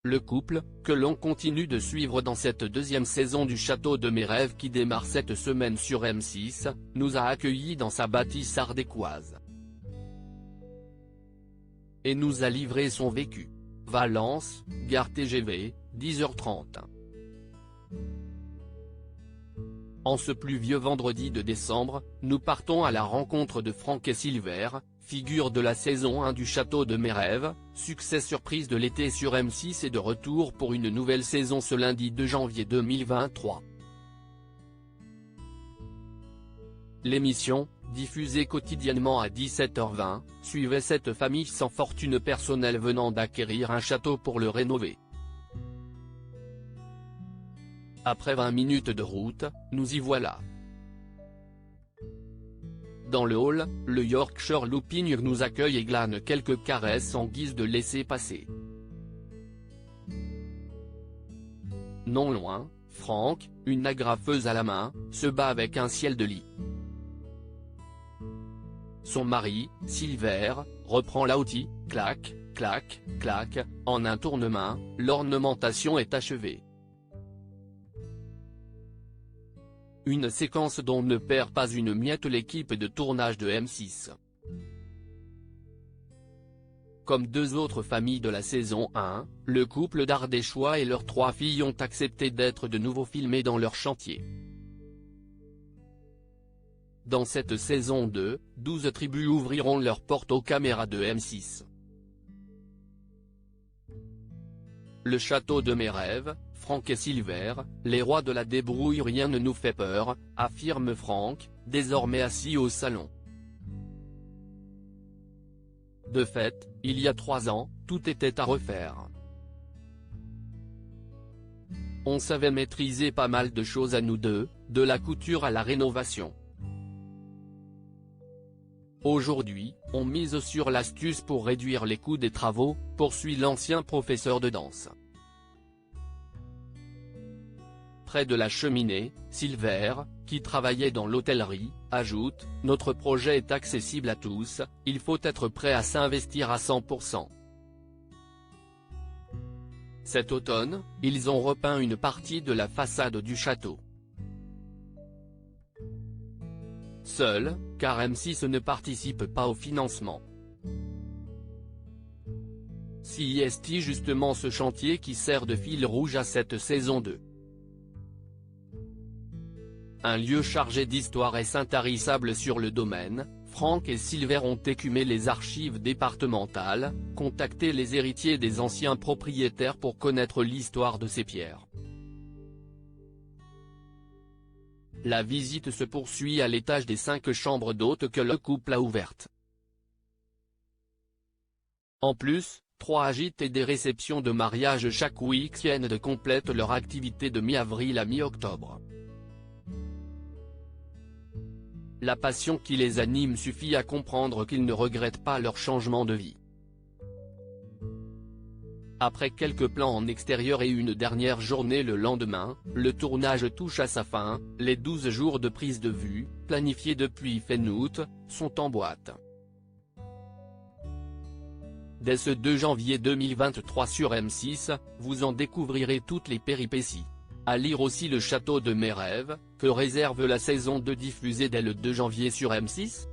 Le couple, que l'on continue de suivre dans cette deuxième saison du Château de mes rêves qui démarre cette semaine sur M6, nous a accueillis dans sa bâtisse ardéchoise. Et nous a livré son vécu. Valence, gare TGV, 10h30. En ce pluvieux vendredi de décembre, nous partons à la rencontre de Franck et Silver, figure de la saison 1 du Château de mes rêves, succès surprise de l'été sur M6 et de retour pour une nouvelle saison ce lundi 2 janvier 2023. L'émission, diffusée quotidiennement à 17h20, suivait cette famille sans fortune personnelle venant d'acquérir un château pour le rénover. Après 20 minutes de route, nous y voilà. Dans le hall, le Yorkshire Looping nous accueille et glane quelques caresses en guise de laissez-passer. Non loin, Franck, une agrafeuse à la main, se bat avec un ciel de lit. Son mari, Silver, reprend l'outil, clac, clac, clac, en un tournement, l'ornementation est achevée. Une séquence dont ne perd pas une miette l'équipe de tournage de M6. Comme deux autres familles de la saison 1, le couple d'Ardéchois et leurs 3 filles ont accepté d'être de nouveau filmés dans leur chantier. Dans cette saison 2, 12 tribus ouvriront leurs portes aux caméras de M6. Le Château de mes rêves, Franck et Silver, les rois de la débrouille, rien ne nous fait peur, affirme Franck, désormais assis au salon. De fait, il y a 3 ans, tout était à refaire. On savait maîtriser pas mal de choses à nous deux, de la couture à la rénovation. Aujourd'hui, on mise sur l'astuce pour réduire les coûts des travaux, poursuit l'ancien professeur de danse. Près de la cheminée, Silver, qui travaillait dans l'hôtellerie, ajoute « Notre projet est accessible à tous, il faut être prêt à s'investir à 100%. » Cet automne, ils ont repeint une partie de la façade du château. Seul, car M6 ne participe pas au financement. C'est justement ce chantier qui sert de fil rouge à cette saison 2. Un lieu chargé d'histoire et intarissable sur le domaine, Franck et Silver ont écumé les archives départementales, contacté les héritiers des anciens propriétaires pour connaître l'histoire de ces pierres. La visite se poursuit à l'étage des 5 chambres d'hôtes que le couple a ouvertes. En plus, 3 gîtes et des réceptions de mariage chaque week-end complètent leur activité de mi-avril à mi-octobre. La passion qui les anime suffit à comprendre qu'ils ne regrettent pas leur changement de vie. Après quelques plans en extérieur et une dernière journée le lendemain, le tournage touche à sa fin, les 12 jours de prise de vue, planifiés depuis fin août, sont en boîte. Dès ce 2 janvier 2023 sur M6, vous en découvrirez toutes les péripéties. À lire aussi Le Château de mes rêves, que réserve la saison 2 diffusée dès le 2 janvier sur M6.